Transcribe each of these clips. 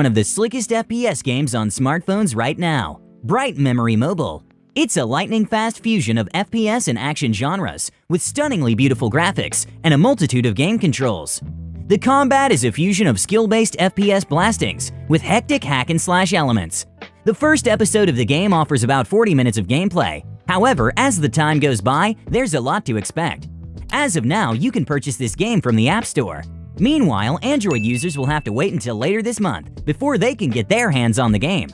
One of the slickest FPS games on smartphones right now, Bright Memory Mobile. It's a lightning-fast fusion of FPS and action genres with stunningly beautiful graphics and a multitude of game controls. The combat is a fusion of skill-based FPS blastings with hectic hack-and-slash elements. The first episode of the game offers about 40 minutes of gameplay. However, as the time goes by, there's a lot to expect. As of now, you can purchase this game from the App Store. Meanwhile, Android users will have to wait until later this month before they can get their hands on the game.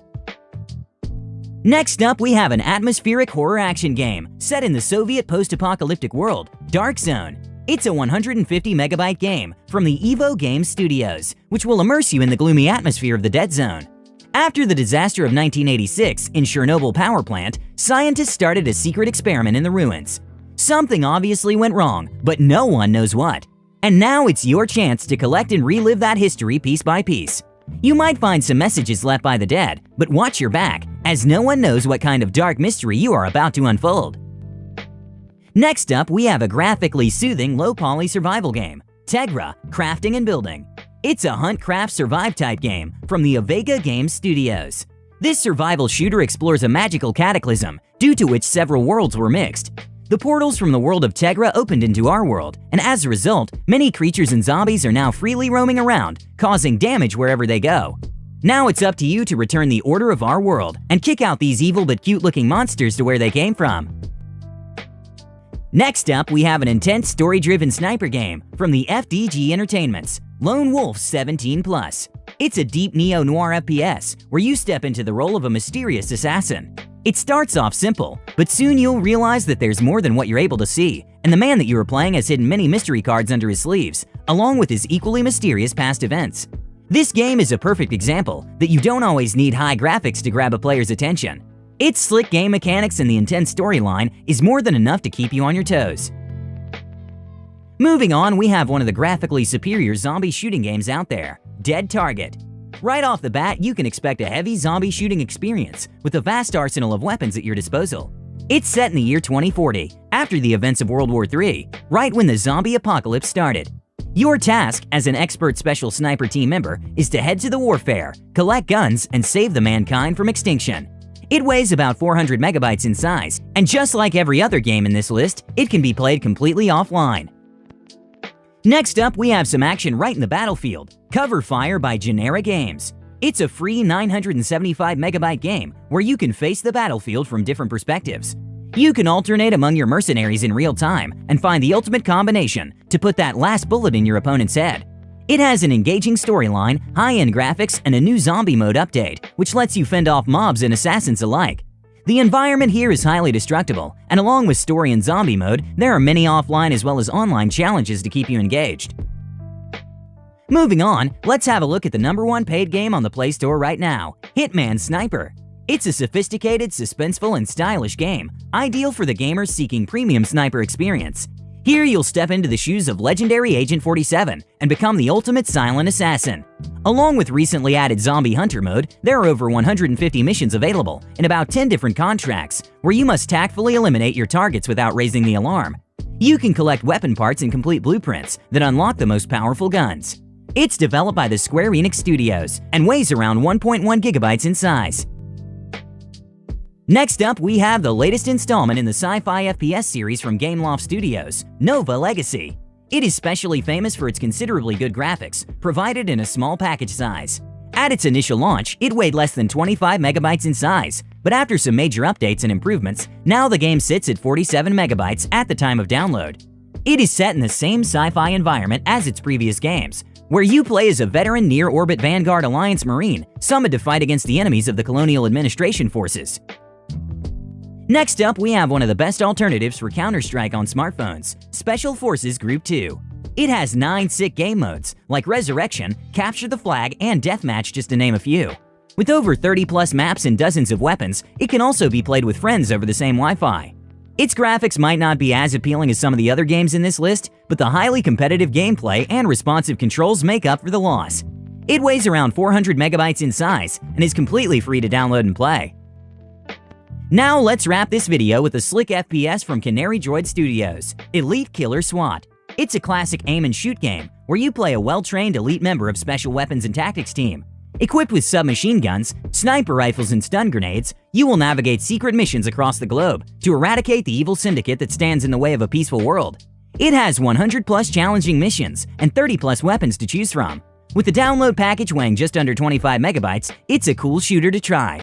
Next up, we have an atmospheric horror action game set in the Soviet post-apocalyptic world, Dark Zone. It's a 150 megabyte game from the Evo Games Studios, which will immerse you in the gloomy atmosphere of the Dead Zone. After the disaster of 1986 in Chernobyl power plant, scientists started a secret experiment in the ruins. Something obviously went wrong, but no one knows what. And now it's your chance to collect and relive that history piece by piece. You might find some messages left by the dead, but watch your back, as no one knows what kind of dark mystery you are about to unfold. Next up, we have a graphically soothing low-poly survival game, Tegra Crafting and Building. It's a hunt, craft, survive type game from the Avega Games Studios. This survival shooter explores a magical cataclysm, due to which several worlds were mixed. The portals from the world of Tegra opened into our world, and as a result, many creatures and zombies are now freely roaming around, causing damage wherever they go. Now it's up to you to return the order of our world and kick out these evil but cute-looking monsters to where they came from. Next up, we have an intense story-driven sniper game from the FDG Entertainment's Lone Wolf 17+. It's a deep neo-noir FPS where you step into the role of a mysterious assassin. It starts off simple, but soon you'll realize that there's more than what you're able to see, and the man that you are playing has hidden many mystery cards under his sleeves, along with his equally mysterious past events. This game is a perfect example that you don't always need high graphics to grab a player's attention. Its slick game mechanics and the intense storyline is more than enough to keep you on your toes. Moving on, we have one of the graphically superior zombie shooting games out there, Dead Target. Right off the bat, you can expect a heavy zombie shooting experience with a vast arsenal of weapons at your disposal. It's set in the year 2040, after the events of World War III, right when the zombie apocalypse started. Your task as an expert special sniper team member is to head to the warfare, collect guns, and save the mankind from extinction. It weighs about 400 megabytes in size, and just like every other game in this list, it can be played completely offline. Next up, we have some action right in the battlefield, Cover Fire by Genera Games. It's a free 975 megabyte game where you can face the battlefield from different perspectives. You can alternate among your mercenaries in real time and find the ultimate combination to put that last bullet in your opponent's head. It has an engaging storyline, high-end graphics, and a new zombie mode update, which lets you fend off mobs and assassins alike. The environment here is highly destructible, and along with story and zombie mode, there are many offline as well as online challenges to keep you engaged. Moving on, let's have a look at the #1 paid game on the Play Store right now, Hitman Sniper. It's a sophisticated, suspenseful, and stylish game, ideal for the gamers seeking premium sniper experience. Here you'll step into the shoes of legendary Agent 47 and become the ultimate silent assassin. Along with recently added Zombie Hunter mode, there are over 150 missions available in about 10 different contracts where you must tactfully eliminate your targets without raising the alarm. You can collect weapon parts and complete blueprints that unlock the most powerful guns. It's developed by the Square Enix Studios and weighs around 1.1 gigabytes in size. Next up, we have the latest installment in the sci-fi FPS series from Gameloft Studios, Nova Legacy. It is specially famous for its considerably good graphics, provided in a small package size. At its initial launch, it weighed less than 25 megabytes in size, but after some major updates and improvements, now the game sits at 47 megabytes at the time of download. It is set in the same sci-fi environment as its previous games, where you play as a veteran near-orbit Vanguard Alliance Marine summoned to fight against the enemies of the Colonial Administration forces. Next up, we have one of the best alternatives for Counter-Strike on smartphones, Special Forces Group 2. It has 9 sick game modes, like Resurrection, Capture the Flag, and Deathmatch, just to name a few. With over 30+ maps and dozens of weapons, it can also be played with friends over the same Wi-Fi. Its graphics might not be as appealing as some of the other games in this list, but the highly competitive gameplay and responsive controls make up for the loss. It weighs around 400 megabytes in size and is completely free to download and play. Now let's wrap this video with a slick FPS from Canary Droid Studios, Elite Killer SWAT. It's a classic aim and shoot game where you play a well-trained elite member of Special Weapons and Tactics team. Equipped with submachine guns, sniper rifles, and stun grenades, you will navigate secret missions across the globe to eradicate the evil syndicate that stands in the way of a peaceful world. It has 100+ challenging missions and 30+ weapons to choose from. With the download package weighing just under 25 megabytes, it's a cool shooter to try.